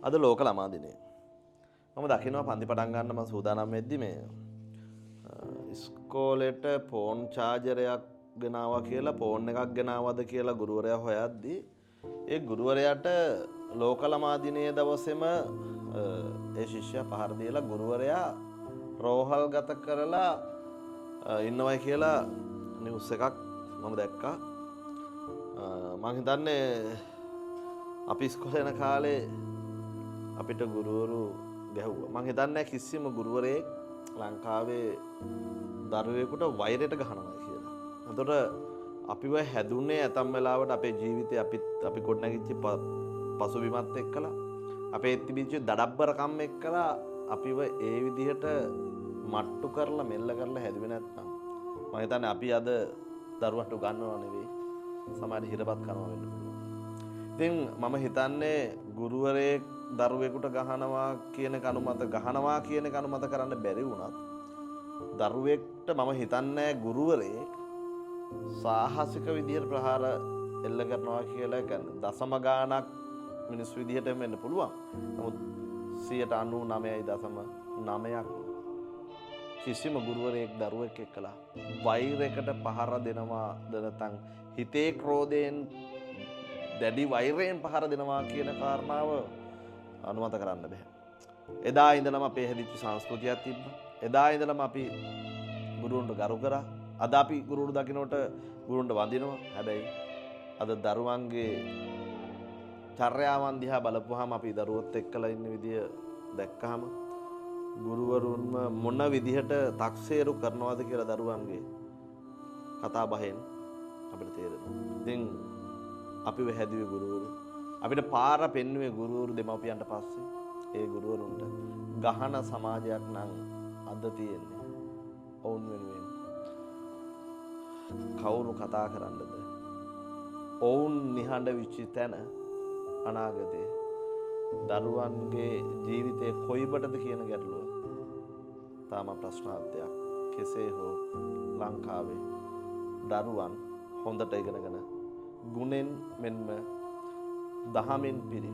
අද ලෝක ළමා දිනේ. මම දකිනවා පන්ති පටන් ගන්න මම සූදානම් වෙද්දි මේ ඉස්කෝලේට ෆෝන් චාර්ජරයක් ගෙනාවා කියලා ෆෝන් එකක් ගෙනාවද කියලා ගුරුවරයා හොයද්දී ඒ ගුරුවරයාට ලෝක ළමා දිනයේ දවසේම ඒ ශිෂ්‍යයා පහර දීලා ගුරුවරයා රෝහල් ගත කරලා ඉන්නවයි කියලා නිවුස් එකක් මම දැක්කා. මම හිතන්නේ අපි ඉස්කෝලේ යන කාලේ අපිට ගුරුවරු ගැහුවා. මම හිතන්නේ කිසිම ගුරුවරයෙක් ලංකාවේ දරුවෙකුට වෛරයට ගහනවා කියලා. එතකොට අපිව හැදුනේ ඇතම් වෙලාවට අපේ ජීවිතේ අපි ගොඩනැගිච්ච පසුබිමත් එක්කලා අපේ තිබිච්ච දඩබ්බරකම් එක්කලා අපිව ඒ විදිහට මට්ටු කරලා මෙල්ල කරලා හැදුවේ නැත්නම් මම හිතන්නේ අපි අද දරුවන්ට උගන්වනව නෙවෙයි සමාජ හිරපත් කරනවා වෙන්න පුළුවන්. ඉතින් මම හිතන්නේ ගුරුවරයෙක් දරුවෙකුට ගහනවා කියන එක අනුමත කරන්න බැරි වුණත් දරුවෙක්ට මම හිතන්නේ ගුරුවරයෙක් සාහසික විදිහට ප්‍රහාර එල්ල කරනවා කියලා කියන්නේ දශම ගාණක් මිනිස් විදිහට වෙන්න පුළුවන්. නමුත් 99.9ක් කිසිම ගුරුවරයෙක් දරුවෙක් එක්කලා වෛරයකට පහර දෙනවා නැත්නම් හිතේ ක්‍රෝධයෙන් දැඩි වෛරයෙන් පහර දෙනවා කියන කාරණාව අනුමත කරන්න බෑ. එදා ඉඳලම අපේ හැදිච්ච සංස්කෘතියක් තිබ්බා. එදා ඉඳලම අපි ගුරුවරුන්ට ගරු කරා. අද අපි ගුරුවරු දකින්නට ගුරුවරුන්ට වඳිනවා. හැබැයි අද දරුවන්ගේ චර්යාවන් දිහා බලපුවාම අපි දරුවොත් එක්කලා ඉන්න විදිය දැක්කහම ගුරුවරුන්ම මොන විදිහට තක්සේරු කරනවද කියලා දරුවන්ගේ කතා බහෙන් අපිට තේරෙනවා. ඉතින් අපිව හැදුවේ ගුරුවරු. අපිට පාර පෙන්වුවේ ගුරුවරු දෙමව්පියන්ට පස්සේ. ඒ ගුරුවරුන්ට ගහන සමාජයක් නම් අද තියෙන්නේ. ඔවුන් වෙනුවෙන් කවුරු කතා කරන්නද? ඔවුන් නිහඬ වෙච්ච තැන අනාගතේ දරුවන්ගේ ජීවිතේ කොයිබටද කියන ගැටලුව තාම ප්‍රශ්නාර්ථයක්. කෙසේ හෝ ලංකාවේ දරුවන් හොඳට ඉගෙනගෙන ගුණෙන් මෙන්ම දහමෙන් පිරි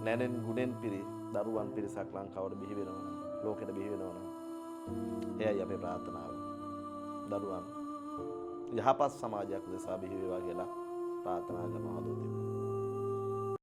නැනෙන් ගුණෙන් පිරි දරුවන් පිරිසක් ලංකාවට බිහි වෙනවා නම් ලෝකෙට බිහි වෙනවා නම් එයයි අපේ ප්‍රාර්ථනාව. දරුවන් යහපත් සමාජයක් දෙසා බිහි වේවා කියලා ප්‍රාර්ථනා කරනවා.